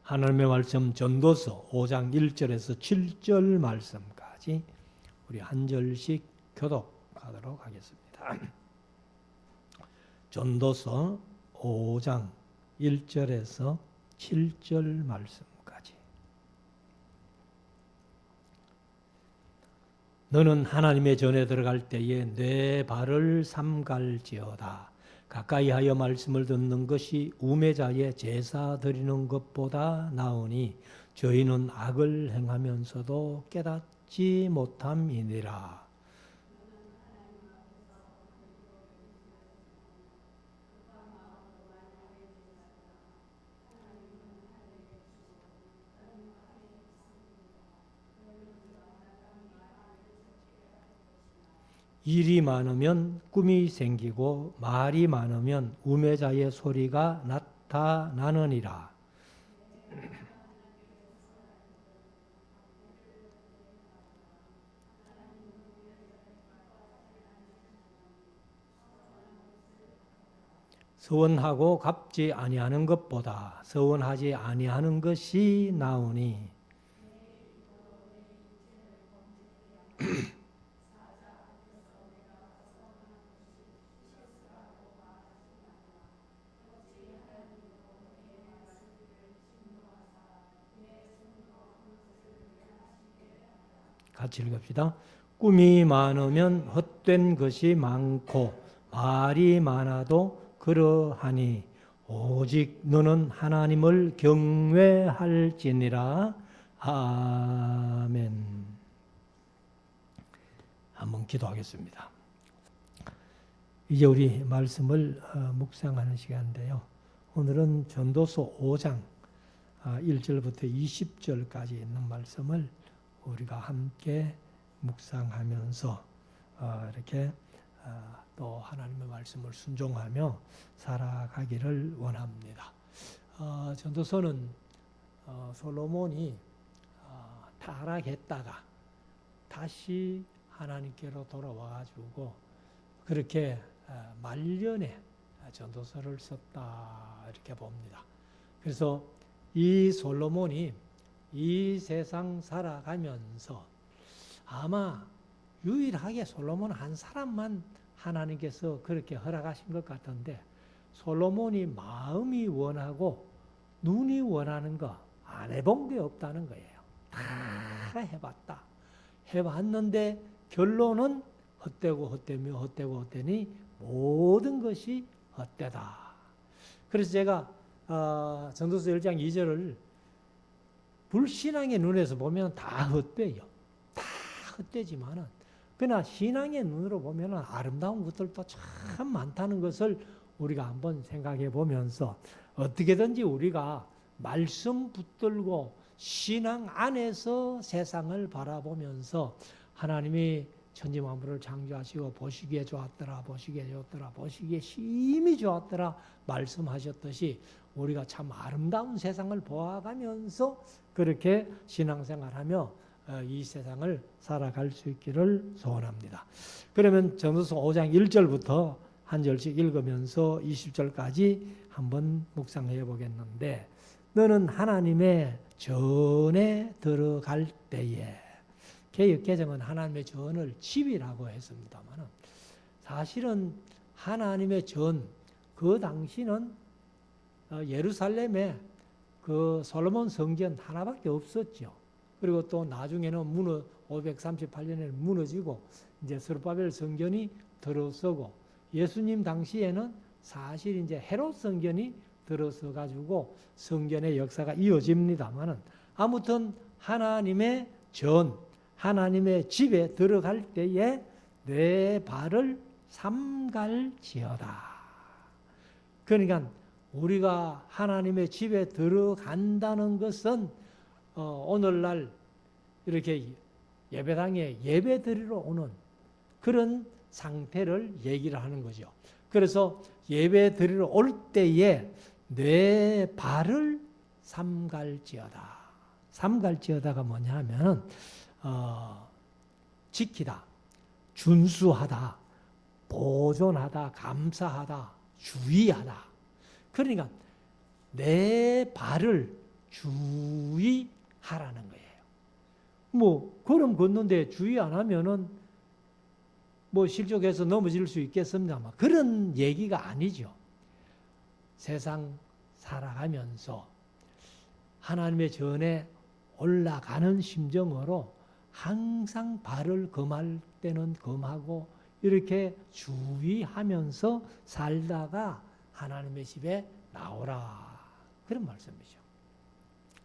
하나님의 말씀 전도서 5장 1절에서 7절 말씀까지 우리 한 절씩 교독하도록 하겠습니다. 전도서 5장 1절에서 7절 말씀까지. 너는 하나님의 전에 들어갈 때에 내 발을 삼갈지어다. 가까이 하여 말씀을 듣는 것이 우매자의 제사 드리는 것보다 나으니 저희는 악을 행하면서도 깨닫지 못함이니라. 일이 많으면 꿈이 생기고 말이 많으면 우매자의 소리가 나타나느니라. 서원하고 갚지 아니하는 것보다 서원하지 아니하는 것이 나으니 같이 읽읍시다. 꿈이 많으면 헛된 것이 많고 말이 많아도 그러하니 오직 너는 하나님을 경외할지니라. 아멘. 한번 기도하겠습니다. 이제 우리 말씀을 묵상하는 시간인데요. 오늘은 전도서 5장 1절부터 20절까지 있는 말씀을 우리가 함께 묵상하면서 이렇게 또 하나님의 말씀을 순종하며 살아가기를 원합니다. 전도서는 솔로몬이 타락했다가 다시 하나님께로 돌아와가지고 그렇게 말년에 전도서를 썼다 이렇게 봅니다. 그래서 이 솔로몬이 이 세상 살아가면서 아마 유일하게 솔로몬 한 사람만 하나님께서 그렇게 허락하신 것 같은데 솔로몬이 마음이 원하고 눈이 원하는 거 안 해본 게 없다는 거예요. 다 해봤다. 해봤는데 결론은 헛되고 헛되며 헛되고 헛되니 모든 것이 헛되다. 그래서 제가 전도서 1장 2절을 불신앙의 눈에서 보면 다 헛되요. 다 헛되지만은 그러나 신앙의 눈으로 보면 아름다운 것들도 참 많다는 것을 우리가 한번 생각해 보면서 어떻게든지 우리가 말씀 붙들고 신앙 안에서 세상을 바라보면서 하나님이 천지 만물을 창조하시고 보시기에 좋았더라 보시기에 좋더라 보시기에 심히 좋았더라 말씀하셨듯이 우리가 참 아름다운 세상을 보아가면서 그렇게 신앙생활하며 이 세상을 살아갈 수 있기를 소원합니다. 그러면 전도서 5장 1절부터 한 절씩 읽으면서 20절까지 한번 묵상해 보겠는데 너는 하나님의 전에 들어갈 때에 개역개정은 하나님의 전을 집이라고 했습니다만 사실은 하나님의 전 그 당시는 예루살렘에 그 솔로몬 성전 하나밖에 없었죠. 그리고 또 나중에는 538년에 무너지고 이제 스룹바벨 성전이 들어서고 예수님 당시에는 사실 이제 헤롯 성전이 들어서 가지고 성전의 역사가 이어집니다만은 아무튼 하나님의 전, 하나님의 집에 들어갈 때에 내 발을 삼갈지어다. 그러니까 우리가 하나님의 집에 들어간다는 것은 오늘날 이렇게 예배당에 예배 드리러 오는 그런 상태를 얘기를 하는 거죠. 그래서 예배 드리러 올 때에 내 발을 삼갈지어다. 삼갈지어다가 뭐냐 하면 지키다, 준수하다, 보존하다, 감사하다, 주의하다. 그러니까 내 발을 주의하라는 거예요. 뭐 걸음 걷는데 주의 안 하면은 뭐 실족해서 넘어질 수 있겠습니다만 그런 얘기가 아니죠. 세상 살아가면서 하나님의 전에 올라가는 심정으로 항상 발을 금할 때는 금하고 이렇게 주의하면서 살다가 하나님의 집에 나오라. 그런 말씀이죠.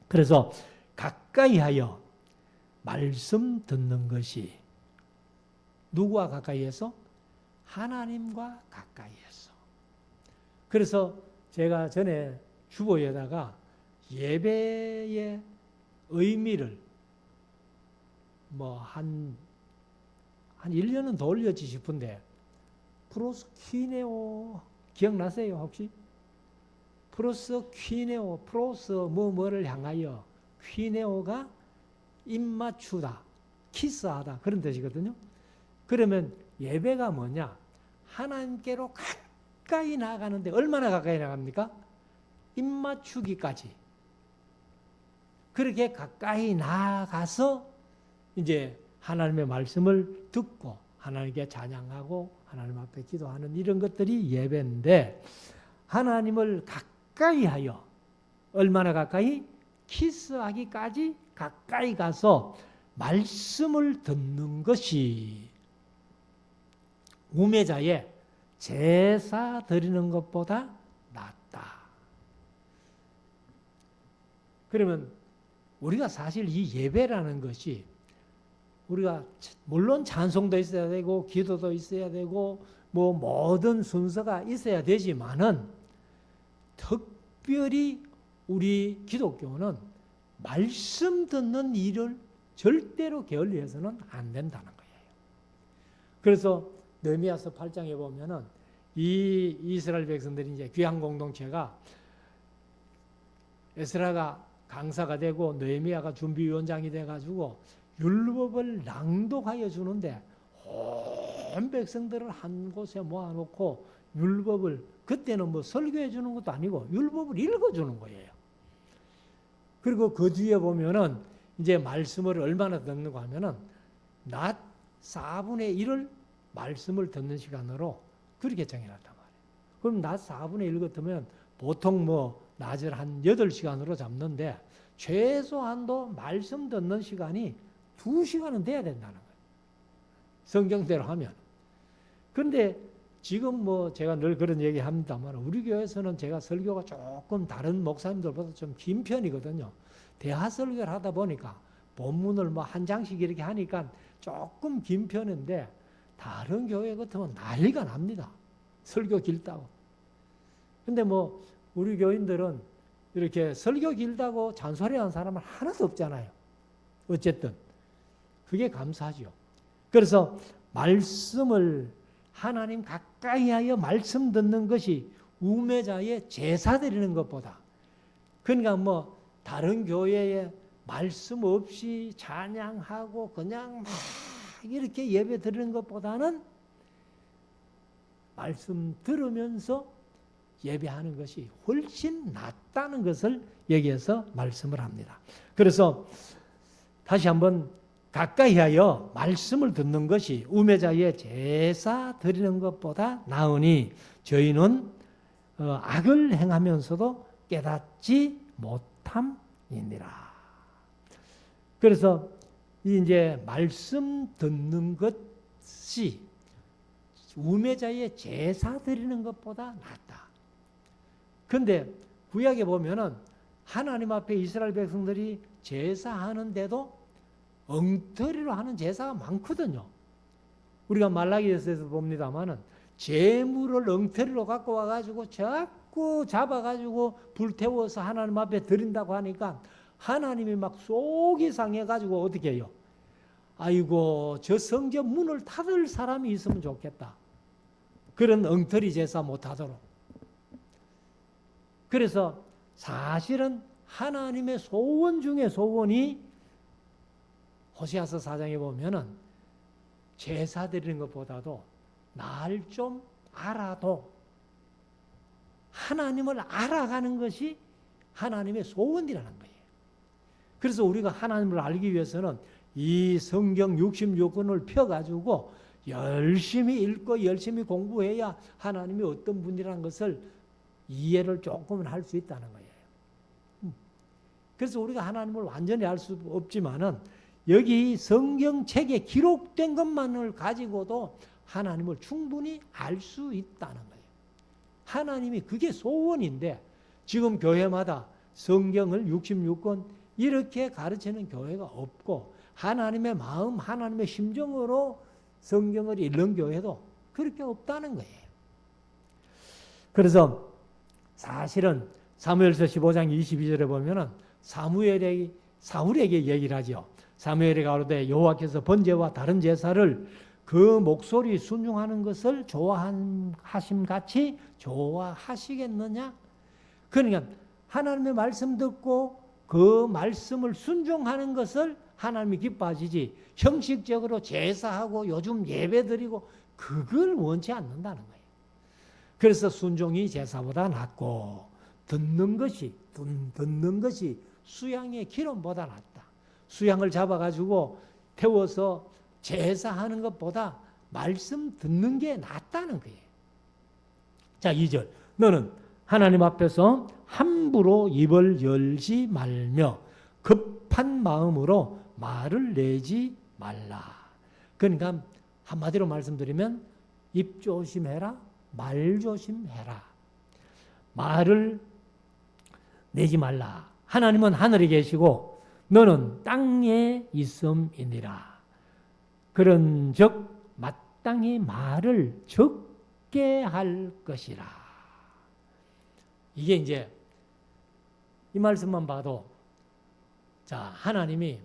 그래서 가까이 하여 말씀 듣는 것이 누구와 가까이에서? 하나님과 가까이에서. 그래서 제가 전에 주보에다가 예배의 의미를 뭐 한 1년은 더 올렸지 싶은데 프로스퀴네오 기억나세요 혹시? 프로스퀴네오 프로스 뭐를 향하여 퀴네오가 입맞추다 키스하다 그런 뜻이거든요. 그러면 예배가 뭐냐? 하나님께로 가까이 나가는데 얼마나 가까이 나갑니까? 입맞추기까지. 그렇게 가까이 나가서 이제 하나님의 말씀을 듣고 하나님께 찬양하고 하나님 앞에 기도하는 이런 것들이 예배인데 하나님을 가까이 하여 얼마나 가까이? 키스하기까지 가까이 가서 말씀을 듣는 것이 우매자의 제사 드리는 것보다 낫다. 그러면 우리가 사실 이 예배라는 것이 우리가 물론 찬송도 있어야 되고 기도도 있어야 되고 뭐 모든 순서가 있어야 되지만은 특별히 우리 기독교는 말씀 듣는 일을 절대로 게을리해서는 안 된다는 거예요. 그래서 느헤미야서 8장에 보면은 이 이스라엘 백성들이 이제 귀한 공동체가 에스라가 강사가 되고 느헤미야가 준비위원장이 돼가지고 율법을 낭독하여 주는데 온 백성들을 한 곳에 모아놓고 율법을 그때는 뭐 설교해 주는 것도 아니고 율법을 읽어주는 거예요. 그리고 그 뒤에 보면은 이제 말씀을 얼마나 듣는가 하면은 낮 4분의 1을 말씀을 듣는 시간으로 그렇게 정해놨단 말이에요. 그럼 낮 4분의 1 같으면 보통 뭐 낮을 한 8시간으로 잡는데 최소한도 말씀 듣는 시간이 2시간은 돼야 된다는 거예요. 성경대로 하면. 그런데 지금 뭐 제가 늘 그런 얘기 합니다만 우리 교회에서는 제가 설교가 조금 다른 목사님들보다 좀 긴 편이거든요. 대화 설교를 하다 보니까 본문을 뭐 한 장씩 이렇게 하니까 조금 긴 편인데 다른 교회 같으면 난리가 납니다. 설교 길다고. 근데 뭐 우리 교인들은 이렇게 설교 길다고 잔소리하는 사람은 하나도 없잖아요. 어쨌든 그게 감사하죠. 그래서 말씀을 하나님 가까이 하여 말씀 듣는 것이 우매자의 제사 드리는 것보다 그러니까 뭐 다른 교회에 말씀 없이 찬양하고 그냥 막 이렇게 예배 드리는 것보다는 말씀 들으면서 예배하는 것이 훨씬 낫다는 것을 여기에서 말씀을 합니다. 그래서 다시 한번 가까이 하여 말씀을 듣는 것이 우매자의 제사 드리는 것보다 나으니 저희는 악을 행하면서도 깨닫지 못함이니라. 그래서 이제 말씀 듣는 것이 우매자의 제사 드리는 것보다 낫다. 그런데 구약에 보면은 하나님 앞에 이스라엘 백성들이 제사하는데도 엉터리로 하는 제사가 많거든요. 우리가 말라기에서 봅니다만은 재물을 엉터리로 갖고 와가지고 자꾸 잡아가지고 불태워서 하나님 앞에 드린다고 하니까 하나님이 막 속이 상해가지고 어떻게 해요? 아이고 저 성전 문을 닫을 사람이 있으면 좋겠다. 그런 엉터리 제사 못하도록. 그래서 사실은 하나님의 소원 중에 소원이 호세아서 4장에 보면은 제사 드리는 것보다도 날 좀 알아도 하나님을 알아가는 것이 하나님의 소원이라는 거예요. 그래서 우리가 하나님을 알기 위해서는 이 성경 66권을 펴가지고 열심히 읽고 열심히 공부해야 하나님이 어떤 분이라는 것을 이해를 조금은 할 수 있다는 거예요. 그래서 우리가 하나님을 완전히 알 수 없지만은 여기 성경책에 기록된 것만을 가지고도 하나님을 충분히 알 수 있다는 거예요. 하나님이 그게 소원인데 지금 교회마다 성경을 66권 이렇게 가르치는 교회가 없고 하나님의 마음, 하나님의 심정으로 성경을 읽는 교회도 그렇게 없다는 거예요. 그래서 사실은 사무엘서 15장 22절에 보면은 사울에게 얘기를 하죠. 사무엘이 가로되 여호와께서 번제와 다른 제사를 그 목소리 순종하는 것을 좋아하심 같이 좋아하시겠느냐? 그러니까 하나님의 말씀 듣고 그 말씀을 순종하는 것을 하나님이 기뻐하시지 형식적으로 제사하고 요즘 예배드리고 그걸 원치 않는다는 거예요. 그래서 순종이 제사보다 낫고 듣는 것이 수양의 기름보다 낫다. 수양을 잡아가지고 태워서 제사하는 것보다 말씀 듣는 게 낫다는 거예요. 자, 2절. 너는 하나님 앞에서 함부로 입을 열지 말며 급한 마음으로 말을 내지 말라. 그러니까 한마디로 말씀드리면 입 조심해라, 말 조심해라. 말을 내지 말라. 하나님은 하늘에 계시고 너는 땅에 있음이니라. 그런즉 마땅히 말을 적게 할 것이라. 이게 이제 이 말씀만 봐도 자, 하나님이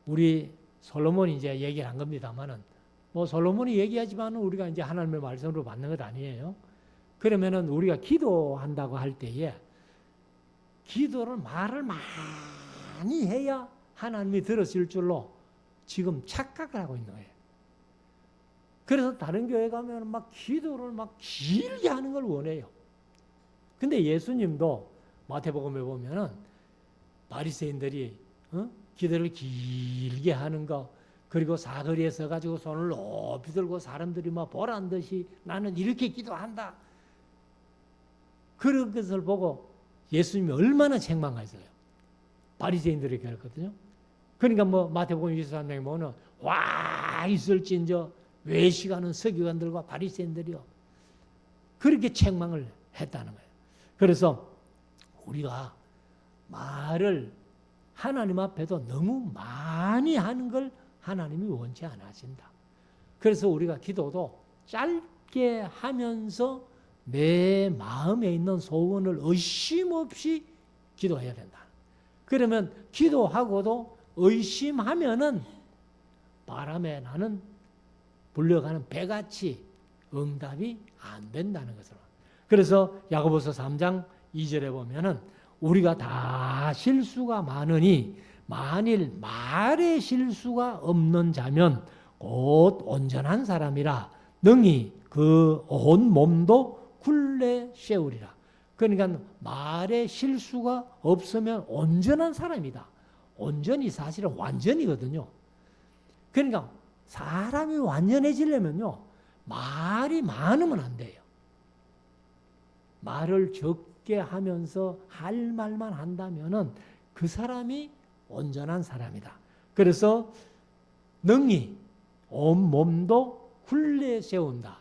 우리 솔로몬이 이제 얘기를 한 겁니다만은 뭐 솔로몬이 얘기하지만은 우리가 이제 하나님의 말씀으로 받는 것 아니에요. 그러면은 우리가 기도한다고 할 때에 기도를 말을 많이 해야 하나님이 들으실 줄로 지금 착각을 하고 있는 거예요. 그래서 다른 교회 가면 막 기도를 막 길게 하는 걸 원해요. 근데 예수님도 마태복음에 보면은 바리새인들이 기도를 길게 하는 거, 그리고 사거리에 서가지고 손을 높이 들고 사람들이 막 보란 듯이 나는 이렇게 기도한다. 그런 것을 보고 예수님이 얼마나 책망하셨어요. 바리새인들이 그랬거든요. 그러니까 뭐 마태복음 23장에 보면 와 있을진저 외식하는 서기관들과 바리새인들이요. 그렇게 책망을 했다는 거예요. 그래서 우리가 말을 하나님 앞에도 너무 많이 하는 걸 하나님이 원치 않아 하신다. 그래서 우리가 기도도 짧게 하면서 내 마음에 있는 소원을 의심 없이 기도해야 된다. 그러면 기도하고도 의심하면은 바람에 나는 불려가는 배같이 응답이 안 된다는 것으로. 그래서 야고보서 3장 2절에 보면은 우리가 다 실수가 많으니 만일 말에 실수가 없는 자면 곧 온전한 사람이라 능히 그 온 몸도 굴레 세우리라. 그러니까 말에 실수가 없으면 온전한 사람이다. 온전히 사실은 완전이거든요. 그러니까 사람이 완전해지려면요 말이 많으면 안 돼요. 말을 적게 하면서 할 말만 한다면은 그 사람이 온전한 사람이다. 그래서 능히 온 몸도 굴레 세운다.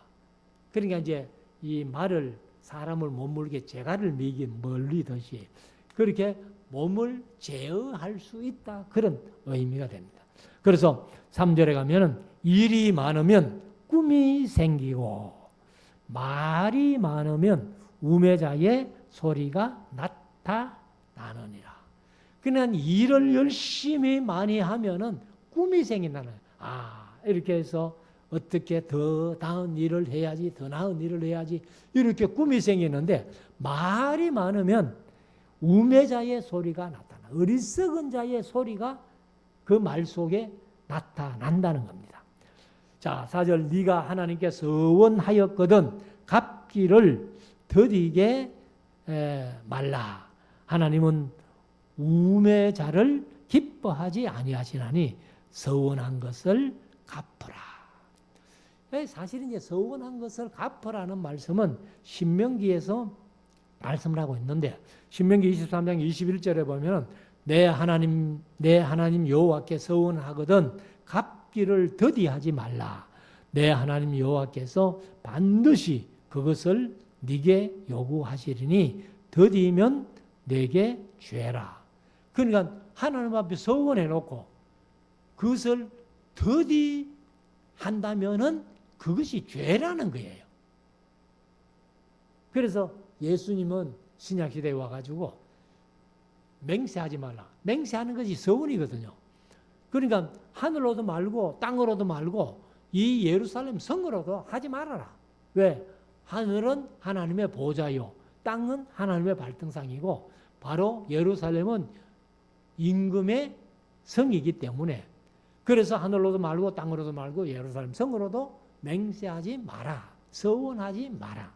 그러니까 이제 이 말을 사람을 못물게 재갈을 멀리듯이 그렇게 몸을 제어할 수 있다. 그런 의미가 됩니다. 그래서 3절에 가면은 일이 많으면 꿈이 생기고 말이 많으면 우매자의 소리가 나타나느니라. 그냥 일을 열심히 많이 하면은 꿈이 생긴다는 거예요. 아, 이렇게 해서 어떻게 더 나은 일을 해야지, 더 나은 일을 해야지, 이렇게 꿈이 생기는데 말이 많으면 우매자의 소리가 나타나. 어리석은 자의 소리가 그 말 속에 나타난다는 겁니다. 자, 4절 네가 하나님께 서원하였거든 갚기를 더디게 말라. 하나님은 우매자를 기뻐하지 아니하시나니 서원한 것을 갚으라. 사실 이제 서원한 것을 갚으라는 말씀은 신명기에서 말씀을 하고 있는데, 신명기 23장 21절에 보면 내 하나님 여호와께 서원하거든 갚기를 더디하지 말라. 내 하나님 여호와께서 반드시 그것을 네게 요구하시리니 더디면 내게 죄라. 그러니까 하나님 앞에 서원해 놓고 그것을 더디 한다면은 그것이 죄라는 거예요. 그래서 예수님은 신약시대에 와가지고 맹세하지 말라. 맹세하는 것이 서원이거든요. 그러니까 하늘로도 말고 땅으로도 말고 이 예루살렘 성으로도 하지 말아라. 왜? 하늘은 하나님의 보좌요, 땅은 하나님의 발등상이고 바로 예루살렘은 임금의 성이기 때문에, 그래서 하늘로도 말고 땅으로도 말고 예루살렘 성으로도 맹세하지 마라. 서원하지 마라.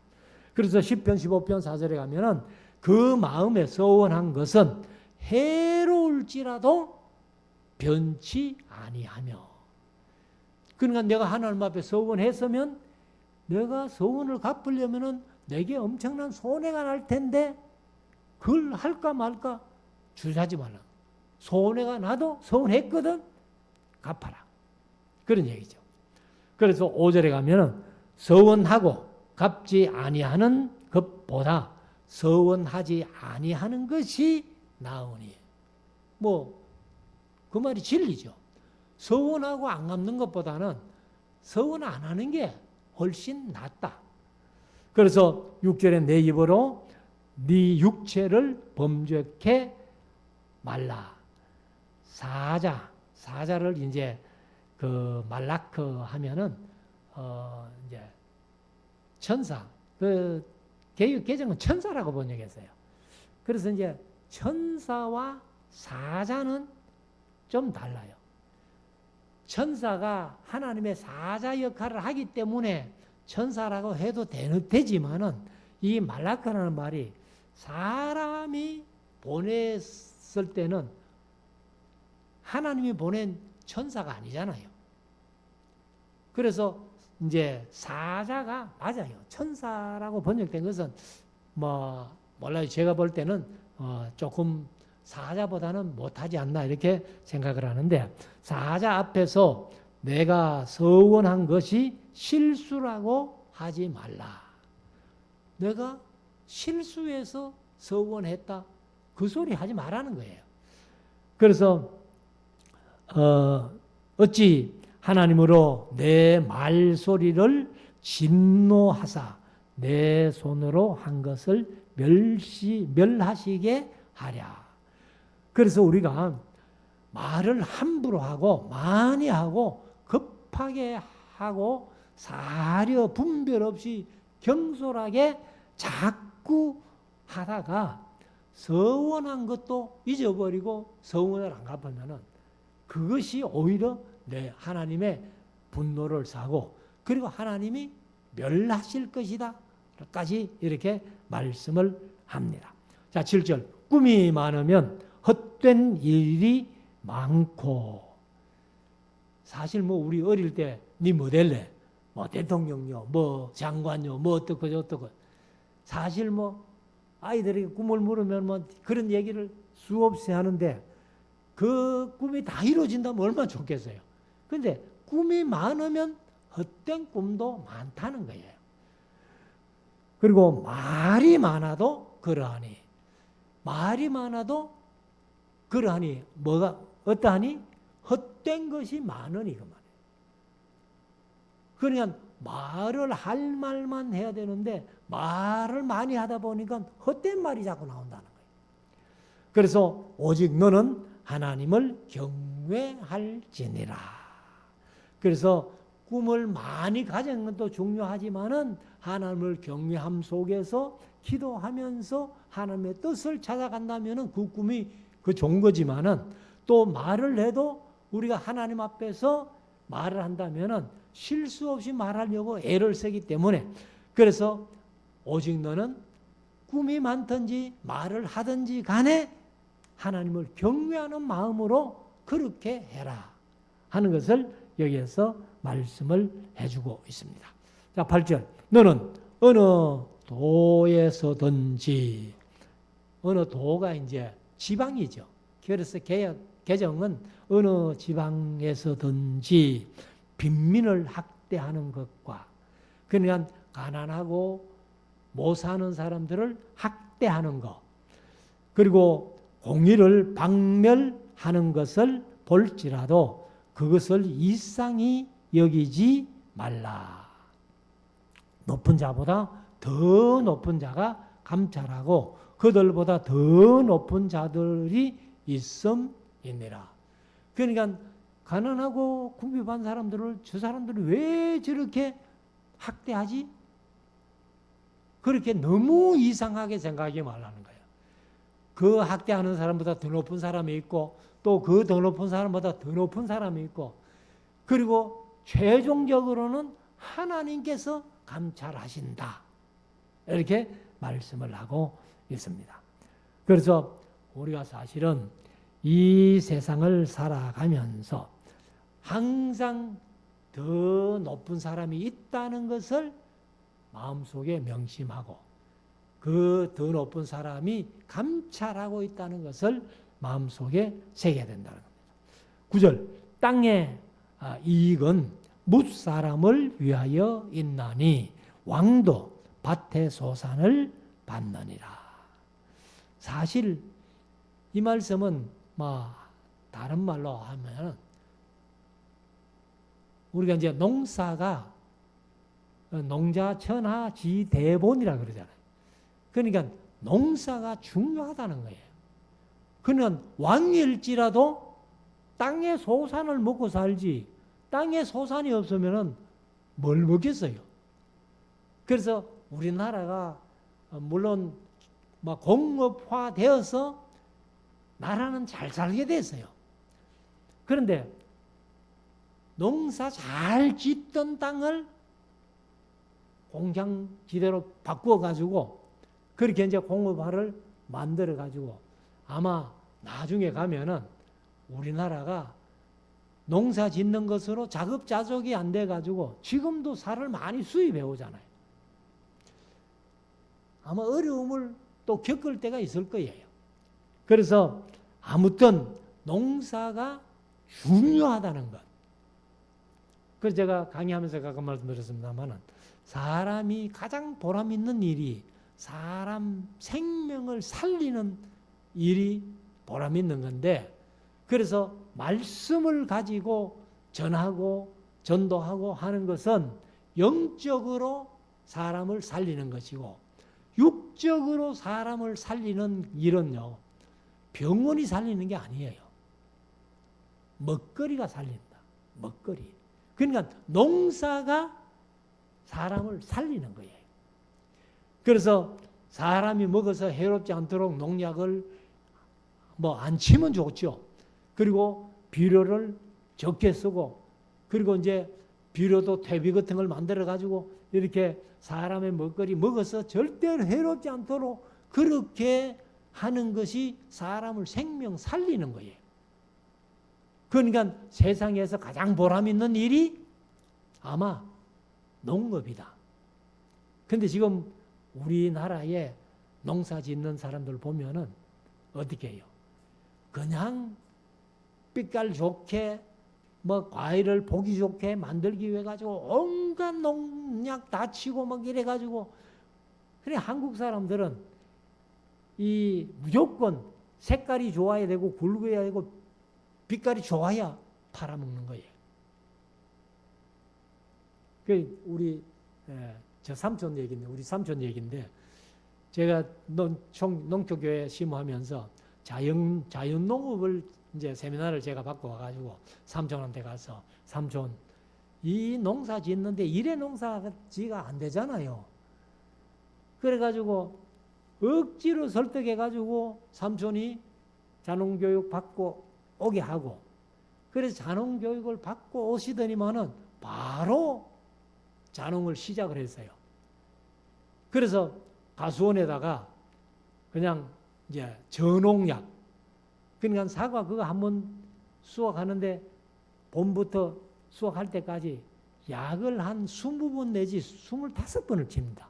그래서 10편 15편 4절에 가면은 그 마음에 서원한 것은 해로울지라도 변치 아니하며. 그러니까 내가 하나님 앞에 서원했으면 내가 서원을 갚으려면은 내게 엄청난 손해가 날 텐데 그걸 할까 말까 주저하지 말라. 손해가 나도 서원했거든 갚아라. 그런 얘기죠. 그래서 5절에 가면은 서원하고 갚지 아니하는 것보다 서원하지 아니하는 것이 나으니. 그 말이 진리죠. 서원하고 안 갚는 것보다는 서원 안 하는 게 훨씬 낫다. 그래서 6절에 내 입으로 네 육체를 범죄케 말라. 사자를 이제 그 말라크 하면은 이제 천사, 그 개정은 천사라고 번역했어요. 그래서 이제 천사와 사자는 좀 달라요. 천사가 하나님의 사자 역할을 하기 때문에 천사라고 해도 되지만은 이 말라크라는 말이 사람이 보냈을 때는 하나님이 보낸 천사가 아니잖아요. 그래서 이제 사자가 맞아요. 천사라고 번역된 것은 몰라요. 제가 볼 때는 조금 사자보다는 못하지 않나 이렇게 생각을 하는데, 사자 앞에서 내가 서원한 것이 실수라고 하지 말라. 내가 실수해서 서원했다 그 소리 하지 말라는 거예요. 그래서 어찌 하나님으로 내 말소리를 진노하사 내 손으로 한 것을 멸하시게 하랴. 그래서 우리가 말을 함부로 하고 많이 하고 급하게 하고 사려 분별 없이 경솔하게 자꾸 하다가 서원한 것도 잊어버리고 서원을 안 갚으면은 그것이 오히려 내 하나님의 분노를 사고 그리고 하나님이 멸하실 것이다 까지 이렇게 말씀을 합니다. 자, 7절. 꿈이 많으면 헛된 일이 많고. 사실 우리 어릴 때 니 뭐 될래? 대통령요, 장관요, 어떻고. 사실 아이들에게 꿈을 물으면 그런 얘기를 수없이 하는데 그 꿈이 다 이루어진다면 얼마나 좋겠어요. 근데 꿈이 많으면 헛된 꿈도 많다는 거예요. 그리고 말이 많아도 그러하니 어떠하니? 헛된 것이 많으니 그 말이에요. 그러니까 말을 할 말만 해야 되는데 말을 많이 하다 보니까 헛된 말이 자꾸 나온다는 거예요. 그래서 오직 너는 하나님을 경외할지니라. 그래서 꿈을 많이 가지는 것도 중요하지만은 하나님을 경외함 속에서 기도하면서 하나님의 뜻을 찾아간다면은 그 꿈이 좋은 거지만은 또 말을 해도 우리가 하나님 앞에서 말을 한다면은 실수 없이 말하려고 애를 쓰기 때문에, 그래서 오직 너는 꿈이 많든지 말을 하든지 간에 하나님을 경외하는 마음으로 그렇게 해라 하는 것을 여기에서 말씀을 해주고 있습니다. 자, 8절. 너는 어느 도에서든지, 어느 도가 이제 지방이죠. 그래서 개정은 어느 지방에서든지 빈민을 학대하는 것과, 그러니까 가난하고 못 사는 사람들을 학대하는 것, 그리고 공의를 박멸하는 것을 볼지라도 그것을 이상히 여기지 말라. 높은 자보다 더 높은 자가 감찰하고 그들보다 더 높은 자들이 있음이니라. 그러니까 가난하고 궁핍한 사람들을 저 사람들이 왜 저렇게 학대하지? 그렇게 너무 이상하게 생각하지 말라는 거예요. 그 학대하는 사람보다 더 높은 사람이 있고 또 그 더 높은 사람보다 더 높은 사람이 있고, 그리고 최종적으로는 하나님께서 감찰하신다. 이렇게 말씀을 하고 있습니다. 그래서 우리가 사실은 이 세상을 살아가면서 항상 더 높은 사람이 있다는 것을 마음속에 명심하고 그 더 높은 사람이 감찰하고 있다는 것을 마음속에 새겨야 된다는 겁니다. 9절. 땅의 이익은 뭇사람을 위하여 있나니 왕도 밭의 소산을 받느니라. 사실 이 말씀은 다른 말로 하면 우리가 이제 농사가 농자천하지대본이라 그러잖아요. 그러니까 농사가 중요하다는 거예요. 그러니까 왕일지라도 땅의 소산을 먹고 살지, 땅의 소산이 없으면 뭘 먹겠어요? 그래서 우리나라가 물론 공업화되어서 나라는 잘 살게 됐어요. 그런데 농사 잘 짓던 땅을 공장지대로 바꾸어가지고 그렇게 이제 공업화를 만들어가지고 아마 나중에 가면은 우리나라가 농사 짓는 것으로 자급자족이 안 돼가지고 지금도 쌀을 많이 수입해 오잖아요. 아마 어려움을 또 겪을 때가 있을 거예요. 그래서 아무튼 농사가 중요하다는 것. 그래서 제가 강의하면서 가끔 말씀드렸습니다만 사람이 가장 보람 있는 일이 사람 생명을 살리는 일이 보람 있는 건데, 그래서 말씀을 가지고 전하고 전도하고 하는 것은 영적으로 사람을 살리는 것이고, 육적으로 사람을 살리는 일은요, 병원이 살리는 게 아니에요. 먹거리가 살린다. 먹거리. 그러니까 농사가 사람을 살리는 거예요. 그래서 사람이 먹어서 해롭지 않도록 농약을 안 치면 좋죠. 그리고 비료를 적게 쓰고, 그리고 이제 비료도 퇴비 같은 걸 만들어 가지고 이렇게 사람의 먹거리 먹어서 절대로 해롭지 않도록 그렇게 하는 것이 사람을 생명 살리는 거예요. 그러니까 세상에서 가장 보람 있는 일이 아마 농업이다. 근데 지금 우리나라에 농사 짓는 사람들 보면은 어떻게 해요? 그냥 빛깔 좋게 과일을 보기 좋게 만들기 위해 가지고 온갖 농약 다 치고 이래 가지고, 그래 한국 사람들은 이 무조건 색깔이 좋아야 되고 굵어야 되고 빛깔이 좋아야 팔아먹는 거예요. 그 우리 저 삼촌 얘기인데, 우리 삼촌 얘기인데, 제가 농토교회 심호하면서 자연농업을 이제 세미나를 제가 받고 와가지고 삼촌한테 가서, 삼촌 이 농사 짓는데 이래 농사지가 안 되잖아요. 그래가지고 억지로 설득해가지고 삼촌이 자농교육 받고 오게 하고, 그래서 자농교육을 받고 오시더니만은 바로 자농을 시작을 했어요. 그래서 가수원에다가 그냥 이제 저농약, 그러니까 사과 그거 한번 수확하는데 봄부터 수확할 때까지 약을 한 20번 내지 25번을 칩니다.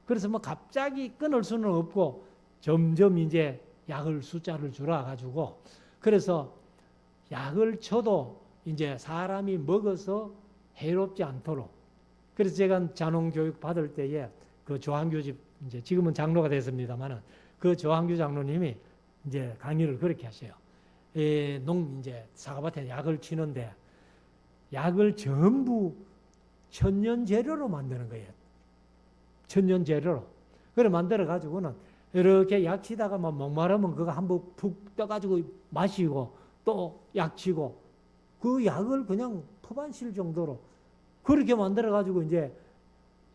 그래서 뭐 갑자기 끊을 수는 없고 점점 이제 약을 숫자를 줄여가지고 그래서 약을 쳐도 이제 사람이 먹어서 해롭지 않도록 그래서 제가 잔홍 교육 받을 때에 그 조항규 집 이제 지금은 장로가 됐습니다만은 그 조항규 장로님이 이제 강의를 그렇게 하셔요. 이제 사과밭에 약을 치는데 약을 전부 천연 재료로 만드는 거예요. 천연 재료로. 그래 만들어 가지고는 이렇게 약 치다가 막 목마르면 그거 한번 푹 떠가지고 마시고 또 약 치고 그 약을 그냥 퍼반실 정도로 그렇게 만들어 가지고 이제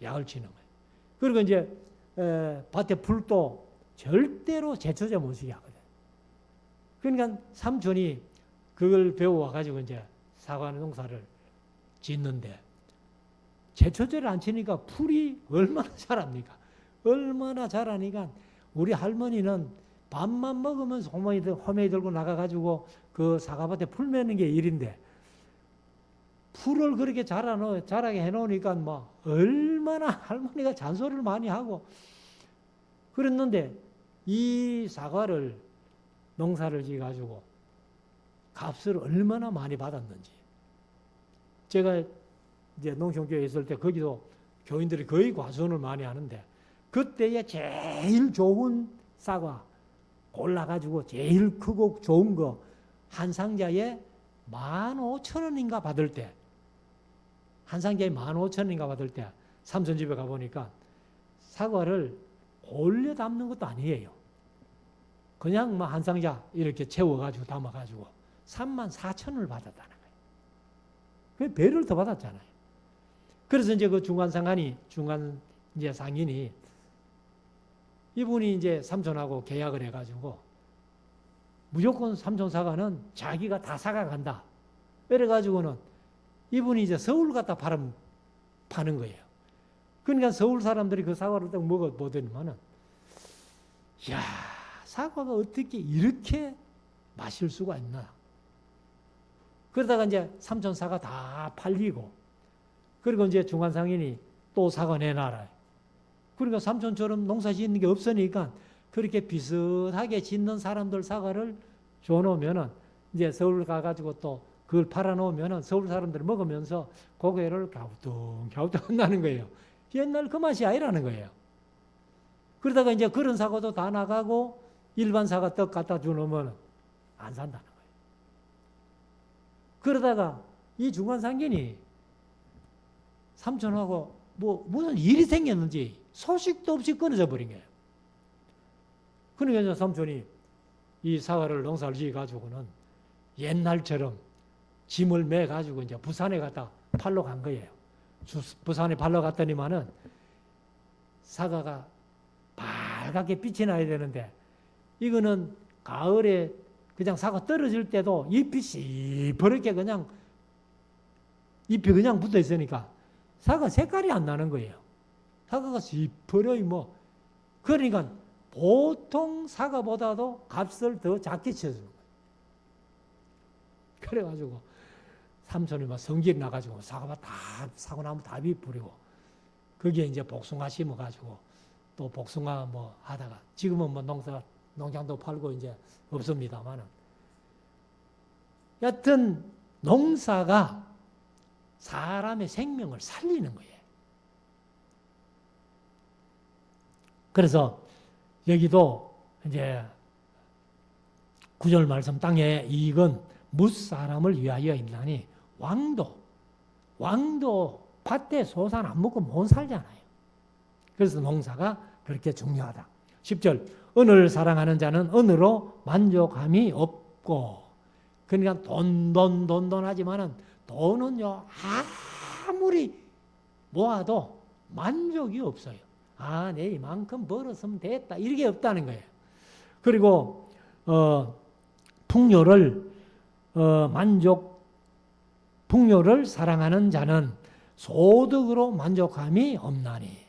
약을 치는 거예요. 그리고 이제 밭에 풀도 절대로 제초제 못 쓰게 하거든. 그러니까 삼촌이 그걸 배워와 가지고 이제 사과 농사를 짓는데 제초제를 안 치니까 풀이 얼마나 자랍니까? 얼마나 자라니까 우리 할머니는 밥만 먹으면서 호메이 들고 나가가지고 그 사과밭에 풀 매는 게 일인데 풀을 그렇게 자라게 해놓으니까 뭐 얼마나 할머니가 잔소리를 많이 하고 그랬는데 이 사과를 농사를 지어가지고 값을 얼마나 많이 받았는지 제가 이제 농촌교회에 있을 때 거기도 교인들이 거의 과수원을 많이 하는데 그때에 제일 좋은 사과 골라가지고 제일 크고 좋은 거 한 상자에 15,000원인가 받을 때 한 상자에 15,000원인가 받을 때 삼촌 집에 가보니까 사과를 골려 담는 것도 아니에요. 그냥 뭐 한 상자 이렇게 채워가지고 담아가지고 34,000원을 받았다는 거예요. 그 배를 더 받았잖아요. 그래서 이제 그 중간 이제 상인이 이분이 이제 삼촌하고 계약을 해가지고 무조건 삼촌 사과는 자기가 다 사가간다. 이래가지고는 이분이 이제 서울 갖다 파는 거예요. 그러니까 서울 사람들이 그 사과를 딱 먹어보더니만은, 이야, 사과가 어떻게 이렇게 마실 수가 있나. 그러다가 이제 삼촌 사과 다 팔리고, 그리고 이제 중간 상인이 또 사과 내놔라. 그러니까 삼촌처럼 농사 짓는 게 없으니까 그렇게 비슷하게 짓는 사람들 사과를 줘놓으면은 이제 서울 가가지고 또 그걸 팔아놓으면은 서울 사람들이 먹으면서 고개를 갸우뚱 한다는 거예요. 옛날 그 맛이 아니라는 거예요. 그러다가 이제 그런 사과도 다 나가고 일반 사과 떡 갖다 주놓으면 안 산다는 거예요. 그러다가 이 중간 상인이 삼촌하고 무슨 일이 생겼는지 소식도 없이 끊어져 버린 거예요. 그러니까 삼촌이 이 사과를 농사를 지어가지고는 옛날처럼 짐을 매가지고 이제 부산에 갔다 팔러 간 거예요. 부산에 팔러 갔더니만은 사과가 빨갛게 빛이 나야 되는데 이거는 가을에 그냥 사과 떨어질 때도 잎이 시퍼렇게 그냥 잎이 그냥 붙어 있으니까 사과 색깔이 안 나는 거예요. 사과가 시퍼러이 그러니까 보통 사과보다도 값을 더 작게 쳐주는 거예요. 그래가지고 삼촌이 막 성질이 나가지고 사과나무 다 비뿌리고 거기에 이제 복숭아 심어가지고 또 복숭아 하다가 지금은 농장도 팔고 이제 없습니다만은 여튼 농사가 사람의 생명을 살리는 거예요. 그래서 여기도 이제 9절 말씀 땅의 이익은 뭇사람을 위하여 있나니 왕도 밭에 소산 안 먹고 못 살잖아요. 그래서 농사가 그렇게 중요하다. 10절 은을 사랑하는 자는 은으로 만족함이 없고 그러니까 돈 하지만은 돈은요 아무리 모아도 만족이 없어요. 내 이만큼 벌었으면 됐다 이게 없다는 거예요. 그리고 풍요를 사랑하는 자는 소득으로 만족함이 없나니.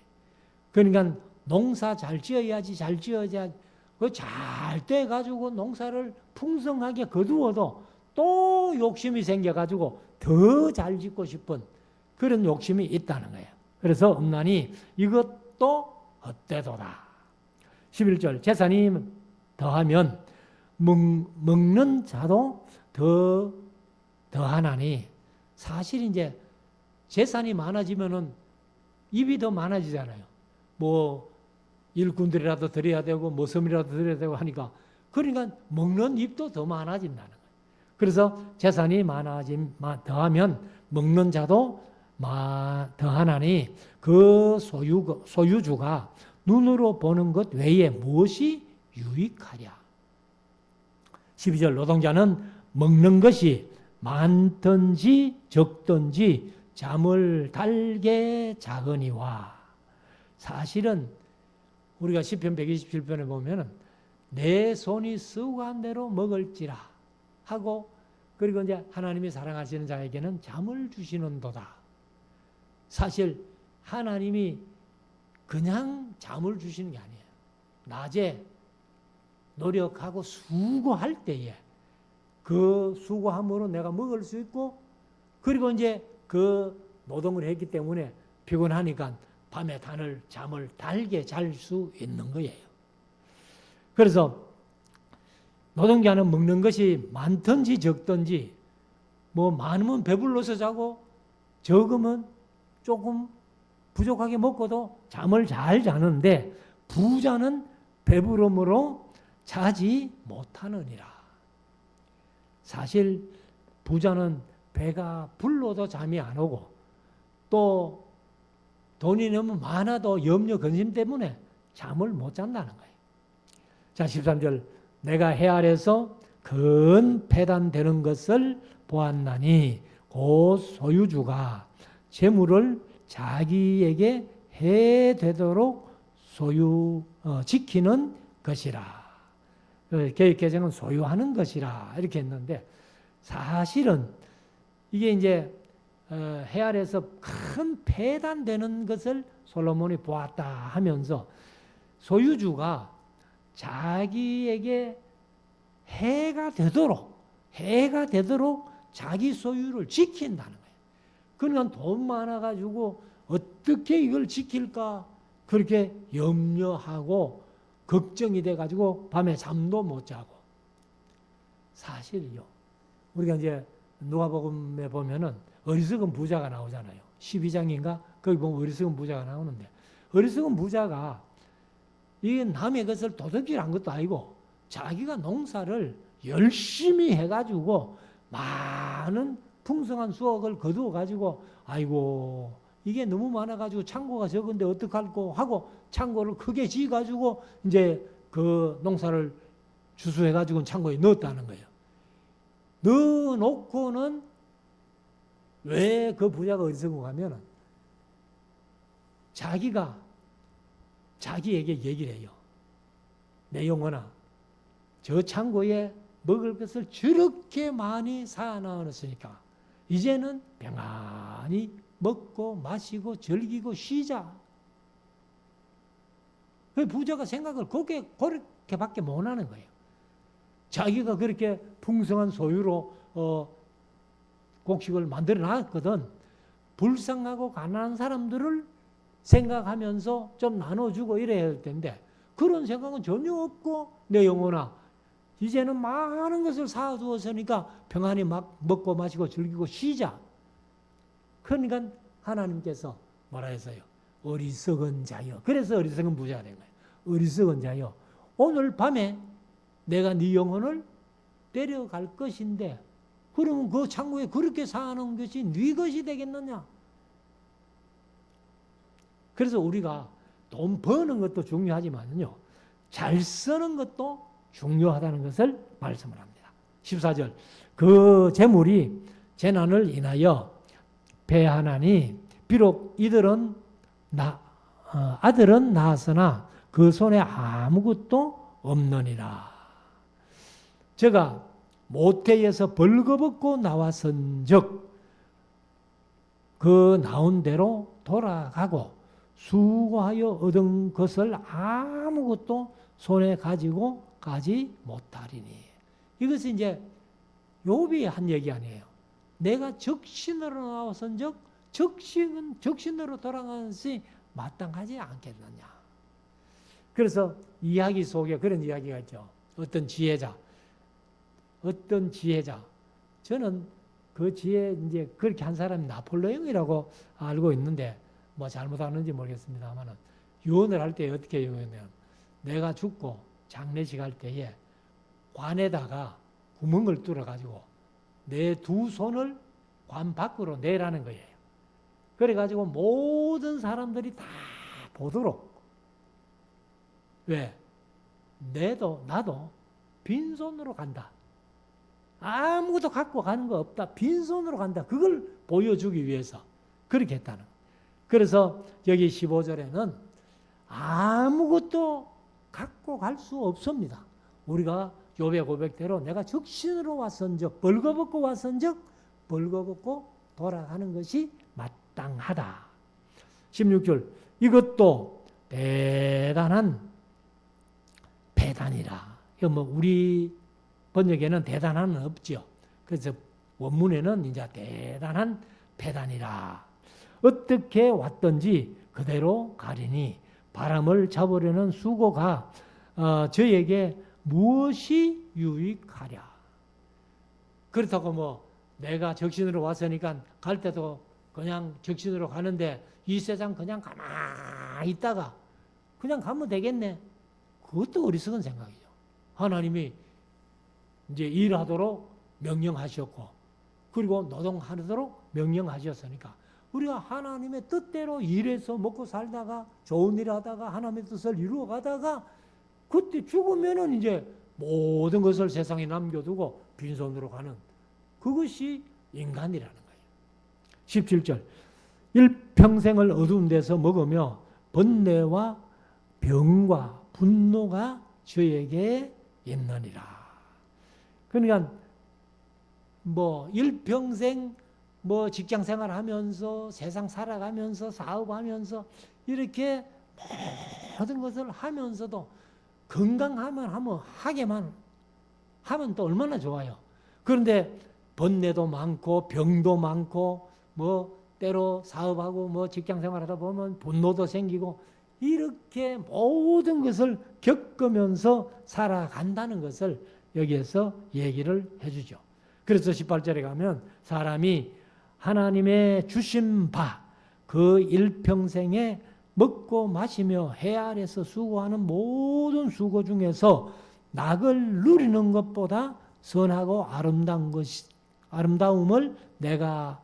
그러니까 농사 잘 지어야지 잘 돼가지고 농사를 풍성하게 거두어도 또 욕심이 생겨가지고 더 잘 짓고 싶은 그런 욕심이 있다는 거예요. 그래서 음란이 이것도 헛되도다. 11절 재산이 더하면 먹는 자도 더하나니, 사실 이제 재산이 많아지면은 입이 더 많아지잖아요. 뭐 일꾼들이라도 드려야 되고 뭐 섬이라도 드려야 되고 하니까, 그러니까 먹는 입도 더 많아진다는 거예요. 그래서 재산이 더하면 먹는 자도 더하나니 그 소유주가 눈으로 보는 것 외에 무엇이 유익하랴. 12절 노동자는 먹는 것이 많든지 적든지 잠을 달게 작으니와. 사실은 우리가 시편 127편에 보면은 내 손이 수고한 대로 먹을지라 하고, 그리고 이제 하나님이 사랑하시는 자에게는 잠을 주시는도다. 사실 하나님이 그냥 잠을 주시는 게 아니에요. 낮에 노력하고 수고할 때에 그 수고함으로 내가 먹을 수 있고, 그리고 이제 그 노동을 했기 때문에 피곤하니까 밤에 잠을 달게 잘 수 있는 거예요. 그래서 노동자는 먹는 것이 많든지 적든지, 뭐 많으면 배불러서 자고 적으면 조금 부족하게 먹고도 잠을 잘 자는데, 부자는 배부름으로 자지 못하느니라. 사실 부자는 배가 불러도 잠이 안 오고, 또 돈이 너무 많아도 염려 근심 때문에 잠을 못 잔다는 거예요. 자, 13절 내가 해 아래서 큰 패단되는 것을 보았나니 곧 소유주가 재물을 자기에게 해 되도록 지키는 것이라. 개혁개정은 소유하는 것이라 이렇게 했는데, 사실은 이게 이제 해 아래서 큰 패단되는 것을 솔로몬이 보았다 하면서, 소유주가 자기에게 해가 되도록 자기 소유를 지킨다는 거예요. 그러니까 돈 많아가지고 어떻게 이걸 지킬까 그렇게 염려하고 걱정이 돼가지고 밤에 잠도 못 자고. 사실요, 우리가 이제 누가복음에 보면은 어리석은 부자가 나오잖아요. 12장인가 거기 보면 어리석은 부자가 나오는데, 어리석은 부자가 이 남의 것을 도둑질한 것도 아니고 자기가 농사를 열심히 해가지고 많은 풍성한 수확을 거두어가지고, 아이고 이게 너무 많아가지고 창고가 적은데 어떡할꼬 하고 창고를 크게 지어가지고 이제 그 농사를 주수해가지고 창고에 넣었다는 거예요. 넣어놓고는 왜 그 부자가 어디서 가면은 자기에게 얘기를 해요. 내 영혼아, 저 창고에 먹을 것을 저렇게 많이 사놔놨으니까 이제는 평안히 먹고 마시고 즐기고 쉬자. 그 부자가 생각을 그렇게밖에 못하는 거예요. 자기가 그렇게 풍성한 소유로 곡식을 만들어 놨거든. 불쌍하고 가난한 사람들을 생각하면서 좀 나눠주고 이래야 할 텐데, 그런 생각은 전혀 없고, 내 영혼아 이제는 많은 것을 사두었으니까 평안히 막 먹고 마시고 즐기고 쉬자. 그러니까 하나님께서 뭐라 했어요? 어리석은 자여. 그래서 어리석은 부자가 된 거예요. 어리석은 자여, 오늘 밤에 내가 네 영혼을 데려갈 것인데, 그러면 그 창고에 그렇게 사놓은 것이 네 것이 되겠느냐? 그래서 우리가 돈 버는 것도 중요하지만요, 잘 쓰는 것도 중요하다는 것을 말씀을 합니다. 14절 그 재물이 재난을 인하여 패하나니 비록 이들은 아들은 낳았으나 그 손에 아무것도 없느니라. 제가 모태에서 벌거벗고 나왔은즉 그 나온 대로 돌아가고 수고하여 얻은 것을 아무것도 손에 가지고 가지 못하리니. 이것은 이제 욥이 한 얘기 아니에요. 내가 적신으로 나와선즉 적신으로 돌아가는 것이 마땅하지 않겠느냐. 그래서 이야기 속에 그런 이야기가 있죠. 어떤 지혜자. 저는 그 지혜 이제 그렇게 한 사람이 나폴레옹이라고 알고 있는데 뭐 잘못하는지 모르겠습니다만은 유언을 할 때 어떻게 유언해요? 내가 죽고 장례식 할 때에 관에다가 구멍을 뚫어 가지고 내 두 손을 관 밖으로 내라는 거예요. 그래 가지고 모든 사람들이 다 보도록. 왜? 나도 빈손으로 간다. 아무것도 갖고 가는 거 없다. 빈손으로 간다. 그걸 보여주기 위해서 그렇게 했다는 거예요. 그래서 여기 15절에는 아무것도 갖고 갈 수 없습니다. 우리가 욥의 고백대로 내가 적신으로 왔은즉 벌거벗고 왔은즉 벌거벗고 돌아가는 것이 마땅하다. 16절 이것도 대단한 배단이라. 이거 뭐 우리 번역에는 대단한은 없죠. 그래서 원문에는 이제 대단한 배단이라. 어떻게 왔든지 그대로 가리니 바람을 잡으려는 수고가 저에게 무엇이 유익하랴. 그렇다고 뭐 내가 적신으로 왔으니까 갈 때도 그냥 적신으로 가는데 이 세상 그냥 가만히 있다가 그냥 가면 되겠네. 그것도 어리석은 생각이죠. 하나님이 이제 일하도록 명령하셨고 그리고 노동하도록 명령하셨으니까 우리가 하나님의 뜻대로 일해서 먹고 살다가 좋은 일 하다가 하나님의 뜻을 이루어 가다가 그때 죽으면은 이제 모든 것을 세상에 남겨두고 빈손으로 가는 그것이 인간이라는 거예요. 17절 일평생을 어두운 데서 먹으며 번뇌와 병과 분노가 저에게 있느니라. 그러니까 뭐 일평생 뭐 직장 생활하면서 세상 살아가면서 사업하면서 이렇게 모든 것을 하면서도 건강하면 하게만 하면 또 얼마나 좋아요. 그런데 번뇌도 많고 병도 많고 뭐 때로 사업하고 뭐 직장 생활하다 보면 분노도 생기고 이렇게 모든 것을 겪으면서 살아간다는 것을 여기에서 얘기를 해주죠. 그래서 18절에 가면 사람이 하나님의 주신 바 그 일평생에 먹고 마시며 해 아래서 수고하는 모든 수고 중에서 낙을 누리는 것보다 선하고 아름다움을 내가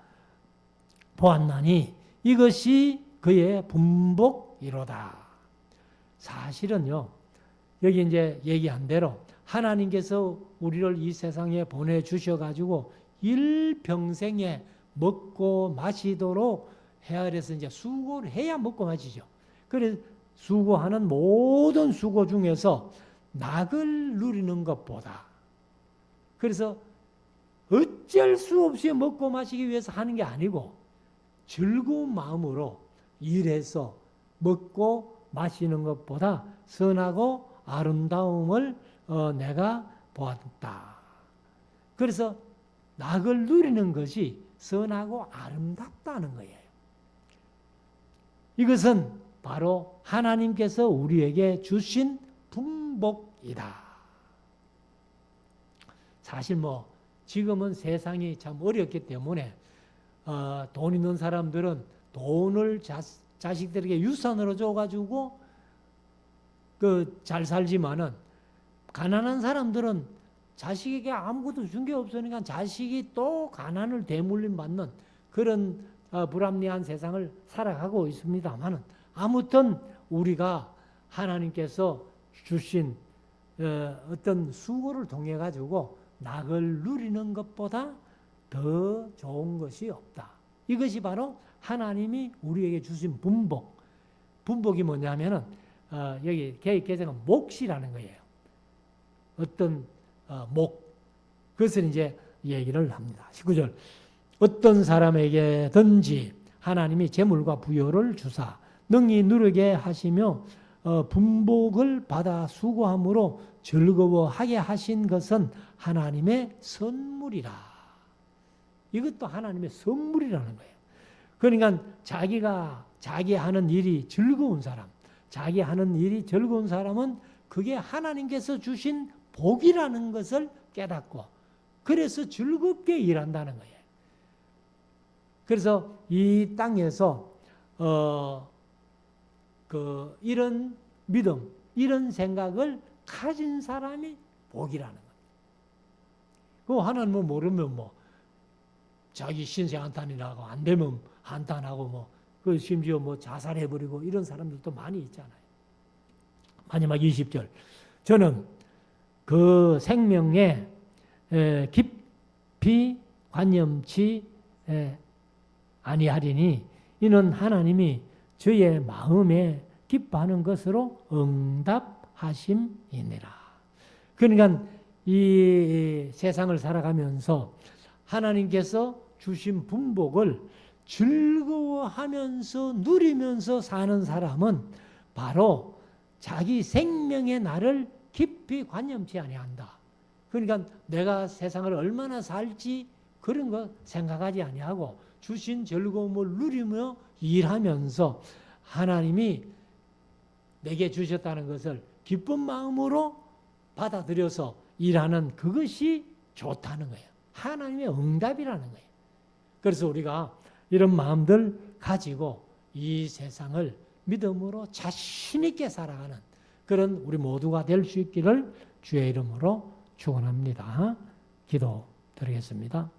보았나니 이것이 그의 분복이로다. 사실은요, 여기 이제 얘기한 대로 하나님께서 우리를 이 세상에 보내주셔가지고 일평생에 먹고 마시도록 헤아려서 이제 수고를 해야 먹고 마시죠. 그래서 수고하는 모든 수고 중에서 낙을 누리는 것보다 그래서 어쩔 수 없이 먹고 마시기 위해서 하는 게 아니고 즐거운 마음으로 일해서 먹고 마시는 것보다 선하고 아름다움을 내가 보았다. 그래서 낙을 누리는 것이 선하고 아름답다는 거예요. 이것은 바로 하나님께서 우리에게 주신 분복이다. 사실 뭐 지금은 세상이 참 어렵기 때문에 돈 있는 사람들은 돈을 자식들에게 유산으로 줘가지고 잘 살지만은 가난한 사람들은 자식에게 아무것도 준 게 없으니까 자식이 또 가난을 대물림 받는 그런 불합리한 세상을 살아가고 있습니다만은 아무튼 우리가 하나님께서 주신 어떤 수고를 통해 가지고 낙을 누리는 것보다 더 좋은 것이 없다. 이것이 바로 하나님이 우리에게 주신 분복. 분복이 뭐냐면은 여기 개정은 몫이라는 거예요. 어떤 목. 그것을 이제 얘기를 합니다. 19절. 어떤 사람에게든지 하나님이 재물과 부여를 주사 능히 누르게 하시며 분복을 받아 수고함으로 즐거워하게 하신 것은 하나님의 선물이라. 이것도 하나님의 선물이라는 거예요. 그러니까 자기 하는 일이 즐거운 사람, 자기 하는 일이 즐거운 사람은 그게 하나님께서 주신 복이라는 것을 깨닫고 그래서 즐겁게 일한다는 거예요. 그래서 이 땅에서 이런 믿음, 이런 생각을 가진 사람이 복이라는 거예요. 그 하나님은 모르면 자기 신세 한탄이라고 안 되면 한탄하고 그 심지어 자살해버리고 이런 사람들도 많이 있잖아요. 마지막 20절. 저는 그 생명에 깊이 관념치 아니하리니 이는 하나님이 저의 마음에 기뻐하는 것으로 응답하심이니라. 그러니까 이 세상을 살아가면서 하나님께서 주신 분복을 즐거워하면서 누리면서 사는 사람은 바로 자기 생명의 날을 깊이 관념치 아니한다. 그러니까 내가 세상을 얼마나 살지 그런 거 생각하지 아니하고 주신 즐거움을 누리며 일하면서 하나님이 내게 주셨다는 것을 기쁜 마음으로 받아들여서 일하는 그것이 좋다는 거예요. 하나님의 응답이라는 거예요. 그래서 우리가 이런 마음들 가지고 이 세상을 믿음으로 자신 있게 살아가는 그런 우리 모두가 될 수 있기를 주의 이름으로 축원합니다. 기도드리겠습니다.